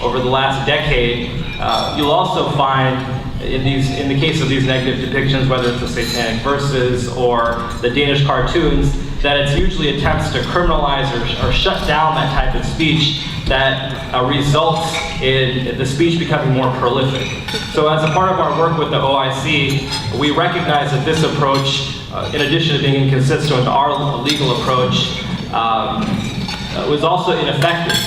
over the last decade, you'll also find in the case of these negative depictions, whether it's the satanic verses or the Danish cartoons, that it's usually attempts to criminalize or shut down that type of speech that results in the speech becoming more prolific. So as a part of our work with the OIC, we recognize that this approach, in addition to being inconsistent with our legal approach, was also ineffective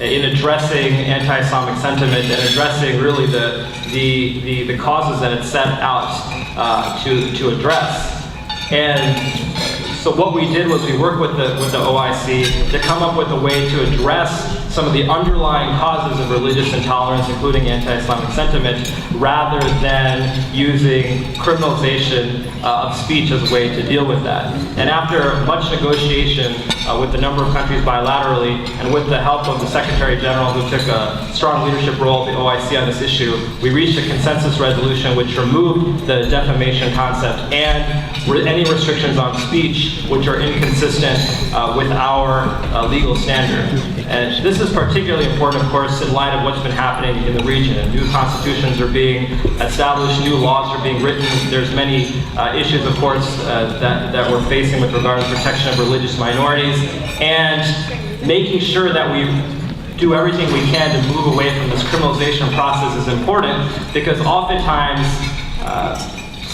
in addressing anti-Islamic sentiment and addressing really the causes that it set out to address. And so what we did was we worked with the OIC to come up with a way to address some of the underlying causes of religious intolerance, including anti-Islamic sentiment, rather than using criminalization of speech as a way to deal with that. And after much negotiation with a number of countries bilaterally, and with the help of the Secretary General, who took a strong leadership role at the OIC on this issue, we reached a consensus resolution which removed the defamation concept and any restrictions on speech which are inconsistent with our legal standard. And this is particularly important, of course, in light of what's been happening in the region. New constitutions are being established, new laws are being written. There's many issues, of course, that we're facing with regard to protection of religious minorities, and making sure that we do everything we can to move away from this criminalization process is important, because oftentimes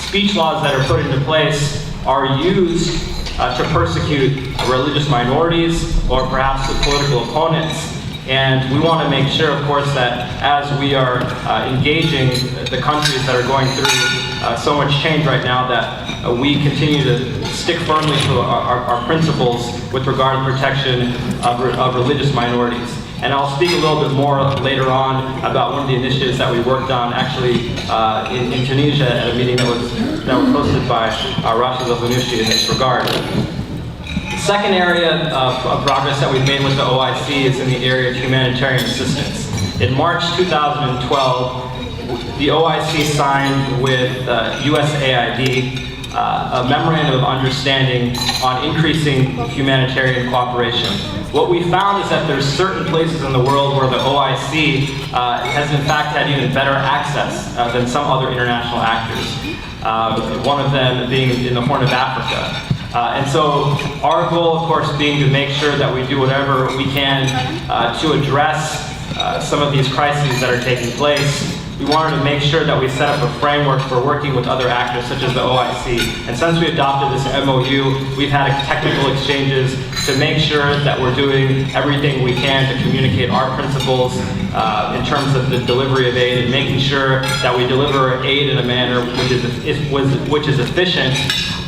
speech laws that are put into place are used to persecute religious minorities or perhaps the political opponents. And we want to make sure, of course, that as we are engaging the countries that are going through so much change right now, that we continue to stick firmly to our principles with regard to protection of religious minorities. And I'll speak a little bit more later on about one of the initiatives that we worked on actually in Tunisia at a meeting that was hosted by Rashad Hussain in this regard. The second area of progress that we've made with the OIC is in the area of humanitarian assistance. In March 2012, the OIC signed with USAID a memorandum of understanding on increasing humanitarian cooperation. What we found is that there's certain places in the world where the OIC has in fact had even better access than some other international actors. One of them being in the Horn of Africa. And so our goal, of course, being to make sure that we do whatever we can to address some of these crises that are taking place. We wanted to make sure that we set up a framework for working with other actors such as the OIC. And since we adopted this MOU, we've had technical exchanges to make sure that we're doing everything we can to communicate our principles in terms of the delivery of aid, and making sure that we deliver aid in a manner which is efficient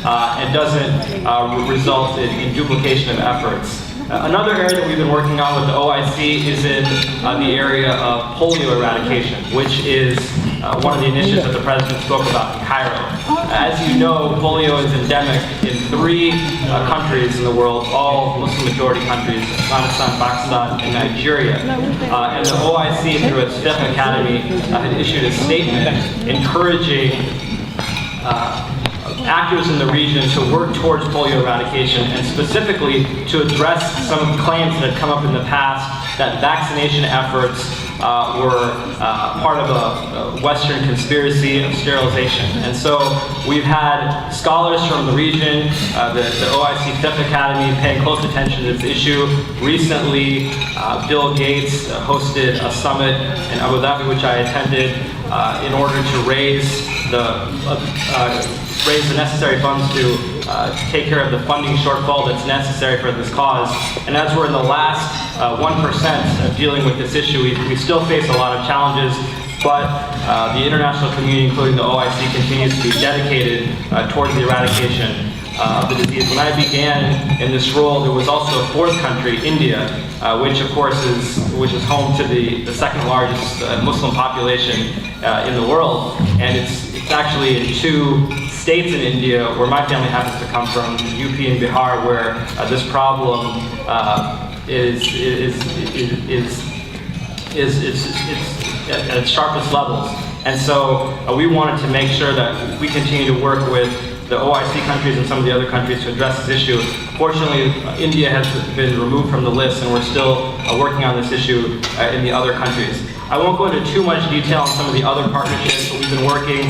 and doesn't result in duplication of efforts. Another area that we've been working on with the OIC is in the area of polio eradication, which is one of the initiatives that the President spoke about in Cairo. As you know, polio is endemic in 3 countries in the world, all Muslim majority countries: Afghanistan, Pakistan, and Nigeria. And the OIC, through its Fiqh Academy, had issued a statement encouraging actors in the region to work towards polio eradication, and specifically to address some of the claims that had come up in the past that vaccination efforts were part of a Western conspiracy of sterilization. And so we've had scholars from the region, the OIC Fiqh Academy, paying close attention to this issue. Recently, Bill Gates hosted a summit in Abu Dhabi, which I attended, in order to raise the necessary funds to take care of the funding shortfall that's necessary for this cause. And as we're in the last 1% of dealing with this issue, we still face a lot of challenges, but the international community, including the OIC, continues to be dedicated towards the eradication of the disease. When I began in this role, there was also a 4th country, India, which of course is home to the 2nd largest Muslim population in the world, and it's actually in 2 states in India where my family happens to come from, UP and Bihar, where this problem is at its sharpest levels. And so we wanted to make sure that we continue to work with the OIC countries and some of the other countries to address this issue. Fortunately, India has been removed from the list, and we're still working on this issue in the other countries. I won't go into too much detail on some of the other partnerships, but we've been working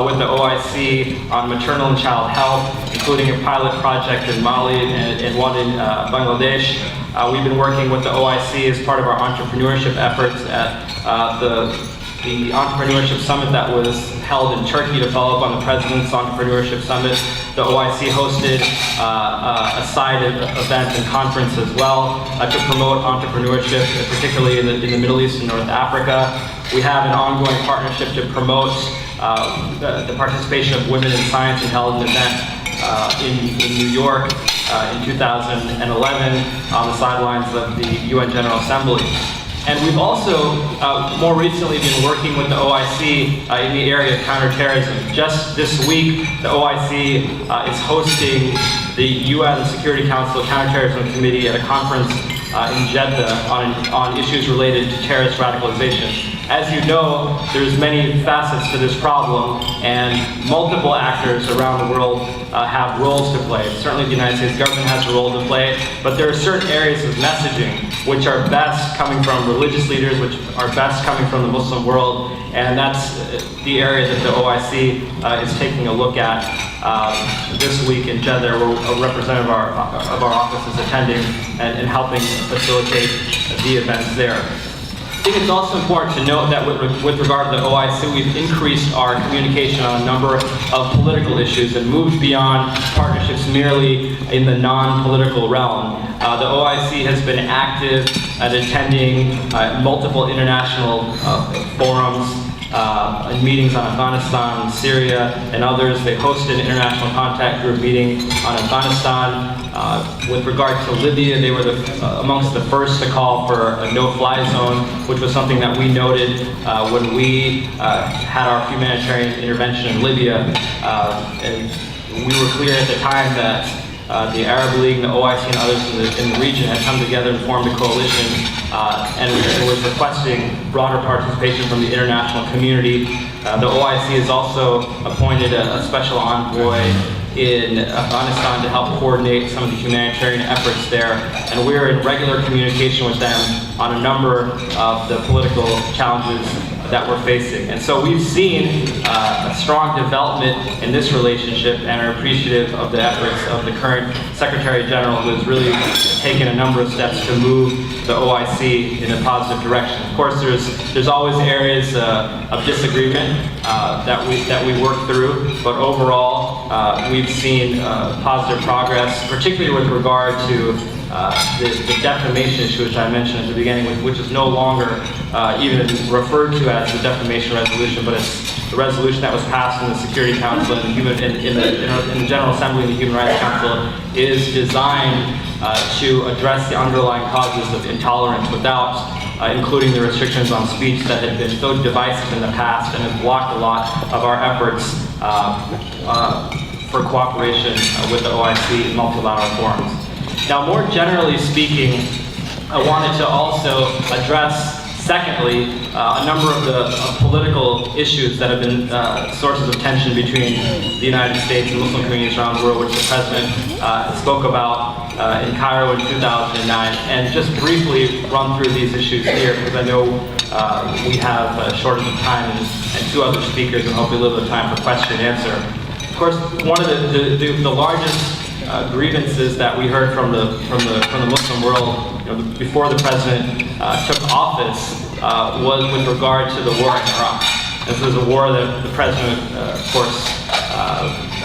with the OIC on maternal and child health, including a pilot project in Mali and one in Bangladesh. We've been working with the OIC as part of our entrepreneurship efforts at the Entrepreneurship Summit that was held in Turkey to follow up on the President's Entrepreneurship Summit. The OIC hosted a side event and conference as well to promote entrepreneurship, particularly in the Middle East and North Africa. We have an ongoing partnership to promote the participation of women in science and held an event in New York in 2011 on the sidelines of the UN General Assembly. And we've also more recently been working with the OIC in the area of counterterrorism. Just this week, the OIC is hosting the UN Security Council Counterterrorism Committee at a conference in Jeddah on issues related to terrorist radicalization. As you know, there's many facets to this problem, and multiple actors around the world have roles to play. Certainly the United States government has a role to play, but there are certain areas of messaging which are best coming from religious leaders, which are best coming from the Muslim world, and that's the area that the OIC is taking a look at this week in Jeddah, where a representative of our office is attending and helping facilitate the events there. I think it's also important to note that with regard to the OIC, we've increased our communication on a number of political issues and moved beyond partnerships merely in the non-political realm. The OIC has been active at attending multiple international forums and meetings on Afghanistan, Syria, and others. They hosted an international contact group meeting on Afghanistan. With regard to Libya, they were amongst the first to call for a no-fly zone, which was something that we noted when we had our humanitarian intervention in Libya. And we were clear at the time that the Arab League, the OIC, and others in the region had come together and formed a coalition and was requesting broader participation from the international community. The OIC has also appointed a special envoy in Afghanistan to help coordinate some of the humanitarian efforts there, and we're in regular communication with them on a number of the political challenges that we're facing. And so we've seen a strong development in this relationship and are appreciative of the efforts of the current Secretary General, who has really taken a number of steps to move the OIC in a positive direction. Of course, there's always areas of disagreement that we work through, but overall we've seen positive progress, particularly with regard to the defamation issue, which I mentioned at the beginning, which is no longer even referred to as the defamation resolution, but it's the resolution that was passed in the Security Council and in the General Assembly and the Human Rights Council is designed to address the underlying causes of intolerance without including the restrictions on speech that had been so divisive in the past and have blocked a lot of our efforts for cooperation with the OIC in multilateral forums. Now, more generally speaking, I wanted to also address, secondly, a number of the political issues that have been sources of tension between the United States and Muslim communities around the world, which the President spoke about in Cairo in 2009. And just briefly run through these issues here, because I know we have a shortage of time and two other speakers, and hopefully a little bit of time for question and answer. Of course, one of the largest grievances that we heard from the Muslim world, before the President took office, was with regard to the war in Iraq. This was a war that the President, of course,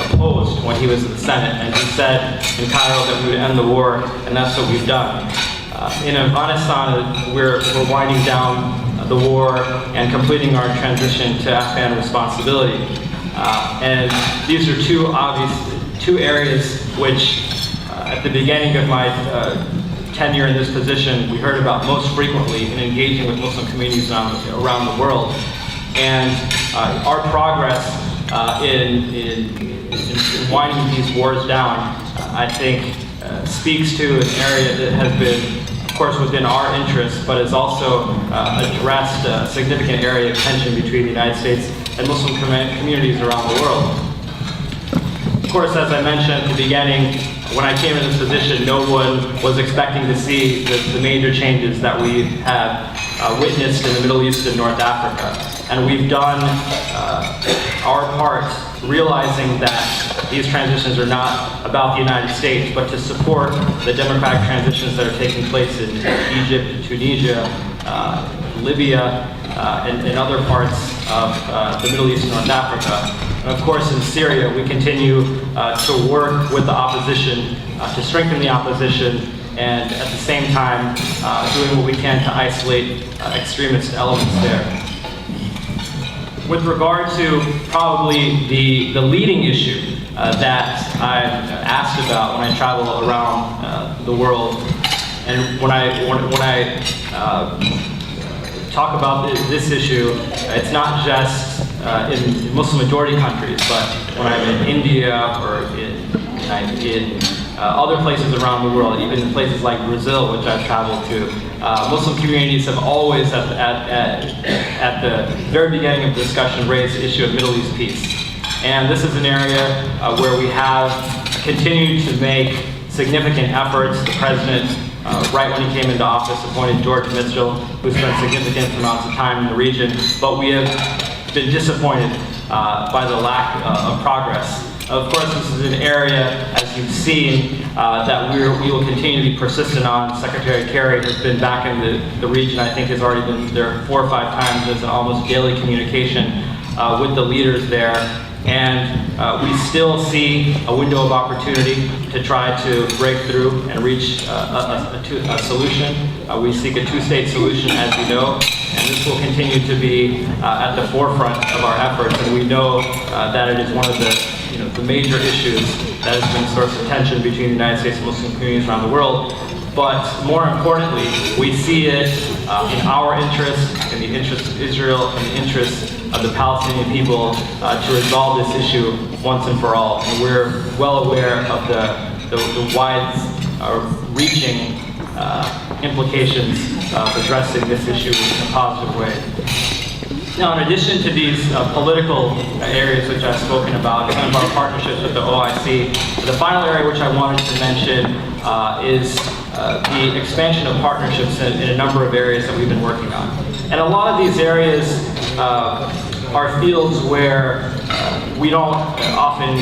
opposed when he was in the Senate, and he said in Cairo that we would end the war, and that's what we've done. In Afghanistan, we're winding down the war and completing our transition to Afghan responsibility. And these are two areas which, at the beginning of my tenure in this position, we heard about most frequently in engaging with Muslim communities around the world. And our progress in winding these wars down, I think, speaks to an area that has been, of course, within our interests, but has also addressed a significant area of tension between the United States and Muslim communities around the world. Of course, as I mentioned at the beginning, when I came in this position, no one was expecting to see the major changes that we have witnessed in the Middle East and North Africa. And we've done our part, realizing that these transitions are not about the United States, but to support the democratic transitions that are taking place in Egypt, Tunisia, Libya, and other parts of the Middle East and North Africa. And of course, in Syria, we continue to work with the opposition, to strengthen the opposition, and at the same time, doing what we can to isolate extremist elements there. With regard to probably the leading issue that I'm asked about when I travel around the world, and when I talk about this issue, it's not just in Muslim majority countries, but when I'm in India or in other places around the world, even in places like Brazil, which I've traveled to, Muslim communities have always, at the very beginning of the discussion, raised the issue of Middle East peace. And this is an area where we have continued to make significant efforts. The President, right when he came into office, appointed George Mitchell, who spent significant amounts of time in the region, but we have been disappointed by the lack of progress. Of course, this is an area, as you've seen, that we will continue to be persistent on. Secretary Kerry has been back in the region. I think has already been there 4 or 5 times as an almost daily communication with the leaders there. And we still see a window of opportunity to try to break through and reach a solution. We seek a 2-state solution, as you know, and this will continue to be at the forefront of our efforts. And we know that it is one of the major issues that has been a source of tension between the United States and Muslim communities around the world. But more importantly, we see it in our interest, in the interest of Israel, in the interest of the Palestinian people to resolve this issue once and for all. And we're well aware of the wide-reaching implications of addressing this issue in a positive way. Now, in addition to these political areas which I've spoken about, some of our partnerships with the OIC, the final area which I wanted to mention is the expansion of partnerships in a number of areas that we've been working on. And a lot of these areas are fields where we don't often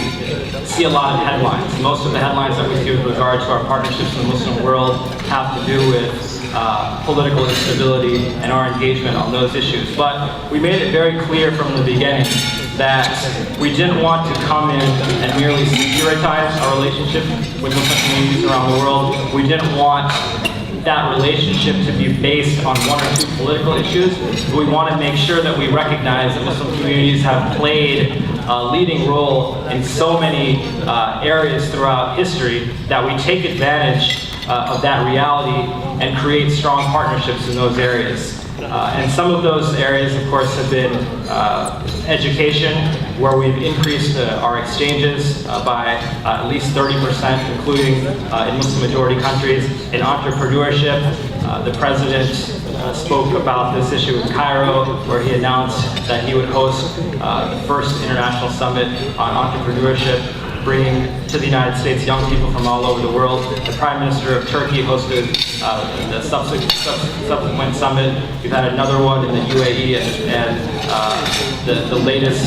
see a lot of headlines. Most of the headlines that we see with regard to our partnerships in the Muslim world have to do with political instability and our engagement on those issues. But we made it very clear from the beginning that we didn't want to come in and merely securitize our relationship with Muslim communities around the world. We didn't want that relationship to be based on 1 or 2 political issues. We want to make sure that we recognize that Muslim communities have played a leading role in so many areas throughout history that we take advantage of that reality and create strong partnerships in those areas. And some of those areas, of course, have been education, where we've increased our exchanges by at least 30%, including in Muslim-majority countries. In entrepreneurship, the President spoke about this issue in Cairo, where he announced that he would host the first international summit on entrepreneurship, bringing to the United States young people from all over the world. The Prime Minister of Turkey hosted the subsequent summit. We've had another one in the UAE, and the latest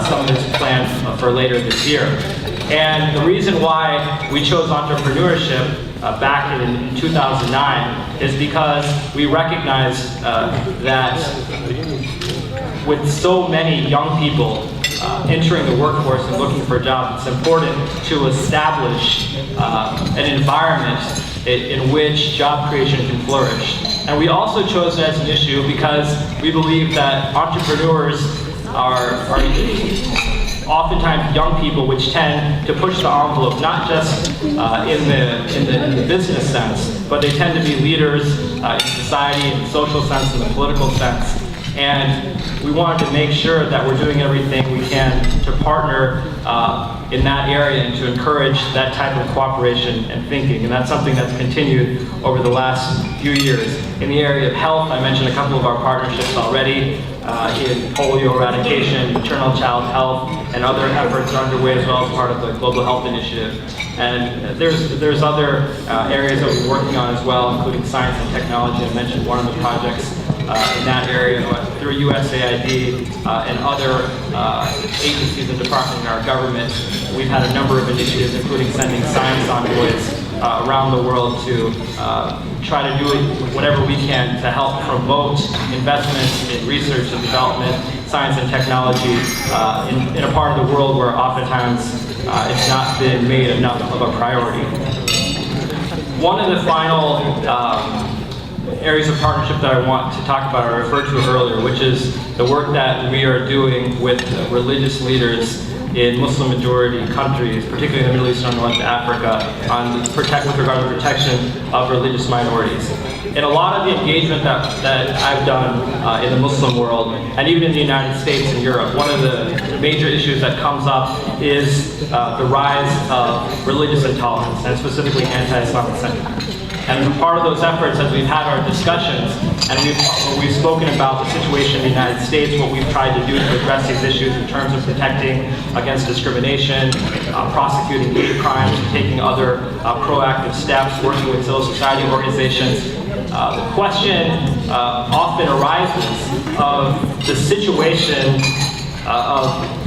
summit is planned for later this year. And the reason why we chose entrepreneurship back in 2009 is because we recognized that with so many young people entering the workforce and looking for jobs, it's important to establish an environment in which job creation can flourish. And we also chose it as an issue because we believe that entrepreneurs are oftentimes young people which tend to push the envelope, not just in the business sense, but they tend to be leaders in society, in the social sense, in the political sense. And we wanted to make sure that we're doing everything we can to partner in that area and to encourage that type of cooperation and thinking. And that's something that's continued over the last few years. In the area of health, I mentioned a couple of our partnerships already. In polio eradication, maternal child health, and other efforts are underway as well as part of the Global Health Initiative. And there's other areas that we're working on as well, including science and technology. I mentioned one of the projects in that area through USAID and other agencies and departments in our government. We've had a number of initiatives, including sending science envoys around the world to try to do whatever we can to help promote investments in research and development, science and technology in a part of the world where oftentimes it's not been made enough of a priority. One of the final areas of partnership that I want to talk about, I referred to earlier, which is the work that we are doing with religious leaders in Muslim-majority countries, particularly in the Middle East and North Africa, with regard to protection of religious minorities. In a lot of the engagement that I've done in the Muslim world, and even in the United States and Europe, one of the major issues that comes up is the rise of religious intolerance, and specifically anti-Islamic sentiment. And part of those efforts, as we've had our discussions, and we've spoken about the situation in the United States, what we've tried to do to address these issues in terms of protecting against discrimination, prosecuting hate crimes, taking other proactive steps, working with civil society organizations. The question often arises of the situation of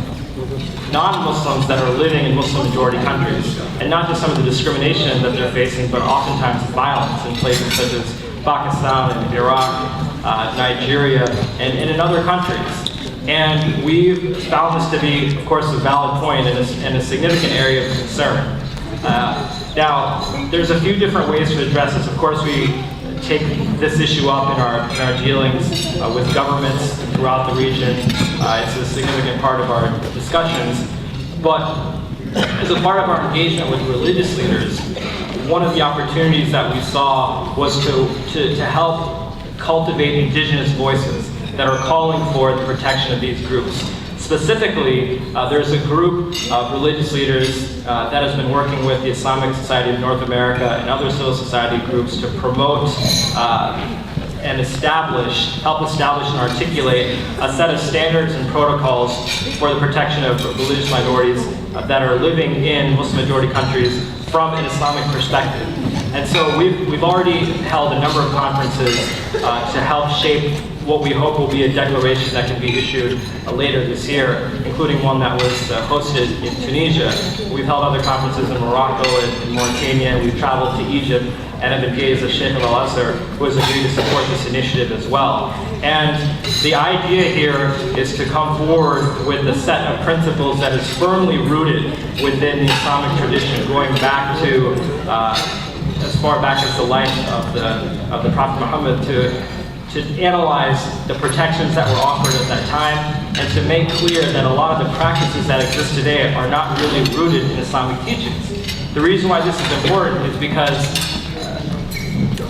non-Muslims that are living in Muslim-majority countries, and not just some of the discrimination that they're facing, but oftentimes violence in places such as Pakistan and Iraq, Nigeria, and in other countries. And we've found this to be, of course, a valid point and a significant area of concern. Now, there's a few different ways to address this. Of course, we take this issue up in our dealings with governments throughout the region. It's a significant part of our discussions. But as a part of our engagement with religious leaders, one of the opportunities that we saw was to help cultivate indigenous voices that are calling for the protection of these groups. Specifically, there's a group of religious leaders that has been working with the Islamic Society of North America and other civil society groups to promote and help establish and articulate a set of standards and protocols for the protection of religious minorities that are living in Muslim-majority countries from an Islamic perspective. And so we've already held a number of conferences to help shape what we hope will be a declaration that can be issued later this year, including one that was hosted in Tunisia. We've held other conferences in Morocco and in Mauritania. We've traveled to Egypt and have engaged the Sheikh of Al-Azhar, who has agreed to support this initiative as well. And the idea here is to come forward with a set of principles that is firmly rooted within the Islamic tradition, going back to as far back as the life of the Prophet Muhammad, to analyze the protections that were offered at that time, and to make clear that a lot of the practices that exist today are not really rooted in Islamic teachings. The reason why this is important is because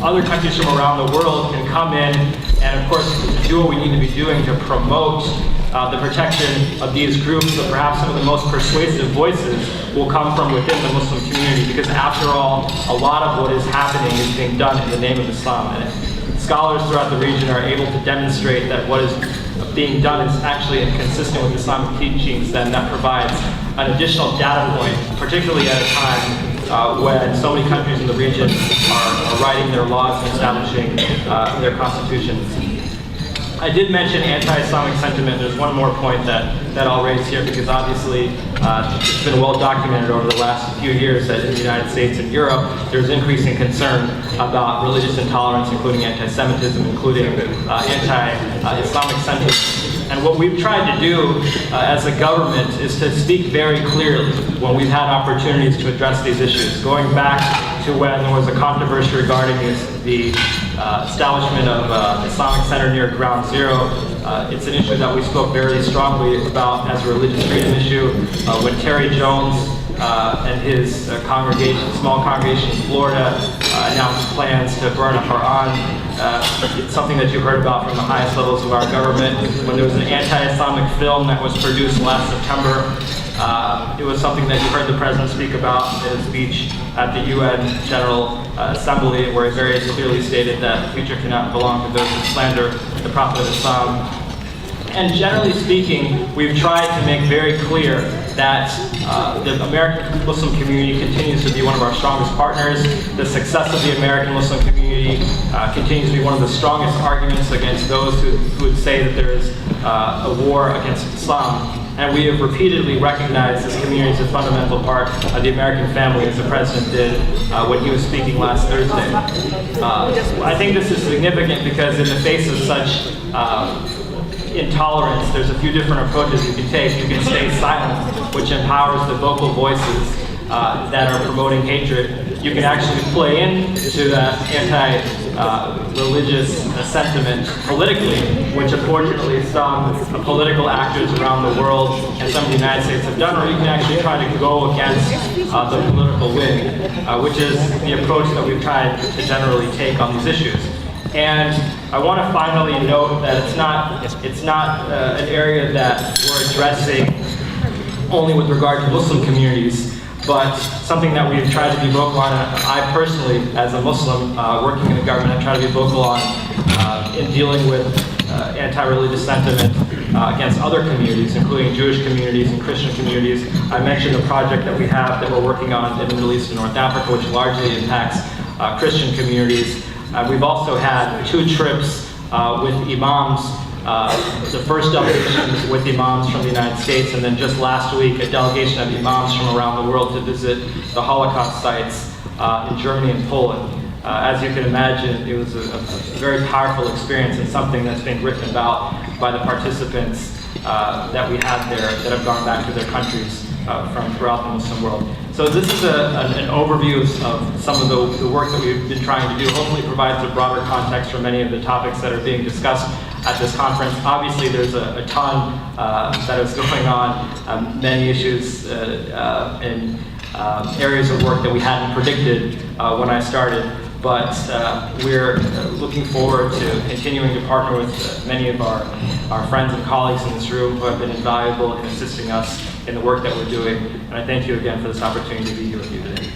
other countries from around the world can come in and, of course, do what we need to be doing to promote the protection of these groups, but perhaps some of the most persuasive voices will come from within the Muslim community, because after all, a lot of what is happening is being done in the name of Islam. And scholars throughout the region are able to demonstrate that what is being done is actually inconsistent with Islamic teachings, then that provides an additional data point, particularly at a time when so many countries in the region are writing their laws and establishing their constitutions. I did mention anti-Islamic sentiment. There's one more point that I'll raise here, because obviously it's been well documented over the last few years that in the United States and Europe there's increasing concern about religious intolerance, including anti-Semitism, including anti-Islamic sentiment. And what we've tried to do as a government is to speak very clearly when we've had opportunities to address these issues. Going back to when there was a controversy regarding the establishment of Islamic Center near Ground Zero, it's an issue that we spoke very strongly about as a religious freedom issue. When Terry Jones and his small congregation in Florida, announced plans to burn a Quran. It's something that you heard about from the highest levels of our government. When there was an anti-Islamic film that was produced last September, It was something that you heard the President speak about in his speech at the UN General Assembly, where he very clearly stated that the future cannot belong to those who slander the Prophet of Islam. And generally speaking, we've tried to make very clear that the American Muslim community continues to be one of our strongest partners. The success of the American Muslim community continues to be one of the strongest arguments against those who would say that there is a war against Islam. And we have repeatedly recognized this community as a fundamental part of the American family, as the President did when he was speaking last Thursday. I think this is significant because in the face of such intolerance, there's a few different approaches you can take. You can stay silent, which empowers the vocal voices that are promoting hatred. You can actually play into that anti-religious sentiment politically, which unfortunately some political actors around the world and some of the United States have done, or you can actually try to go against the political wind, which is the approach that we've tried to generally take on these issues. And I want to finally note that it's not an area that we're addressing only with regard to Muslim communities, but something that we've tried to be vocal on. I personally, as a Muslim working in the government, have tried to be vocal on in dealing with anti-religious sentiment against other communities, including Jewish communities and Christian communities. I mentioned a project that we have that we're working on in the Middle East and North Africa, which largely impacts Christian communities. We've also had 2 trips with imams, the first delegation with imams from the United States, and then just last week a delegation of imams from around the world to visit the Holocaust sites in Germany and Poland. As you can imagine, it was a very powerful experience and something that's being written about by the participants that we had there that have gone back to their countries from throughout the Muslim world. So this is an overview of some of the work that we've been trying to do. Hopefully provides a broader context for many of the topics that are being discussed at this conference. Obviously there's a ton that is going on, many issues and areas of work that we hadn't predicted when I started. But we're looking forward to continuing to partner with many of our friends and colleagues in this room who have been invaluable in assisting us in the work that we're doing. And I thank you again for this opportunity to be here with you today.